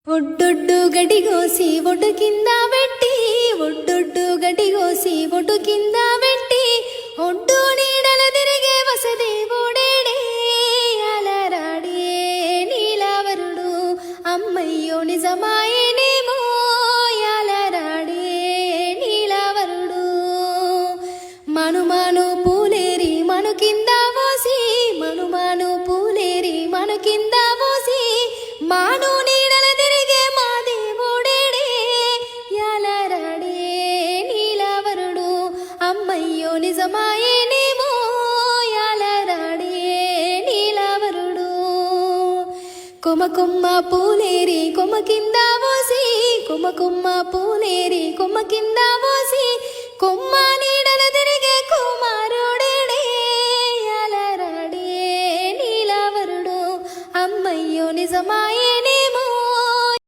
ఒడ్డొడ్డు గడిగోసి ఒడ్డు కింద పెట్టి ఒడ్డొడ్డు గడిగోసి ఒడ్డు కింద పెట్టి ఒడ్డు నీడల తిరిగే వసదేవుడేడే అలరాడే నీలవరుడు అమ్మయ్యో నిజమాయేనేమో అలరాడే నీలవరుడు మనుమాను పూలేరి మను కింద పోసి మనుమాను పూలేరి మను కింద పోసి మాను నీడల తిరిగే మా దేవుడేడే యాలరాడే నీలవరుడు అమ్మయ్యో నిజమాయేనేమో యాలరాడే నీలవరుడు కొమ్మ కొమ్మ పూలేరి కొమ్మ కింద పోసి కొమ్మ కొమ్మ పూలేరి కొమ్మ కింద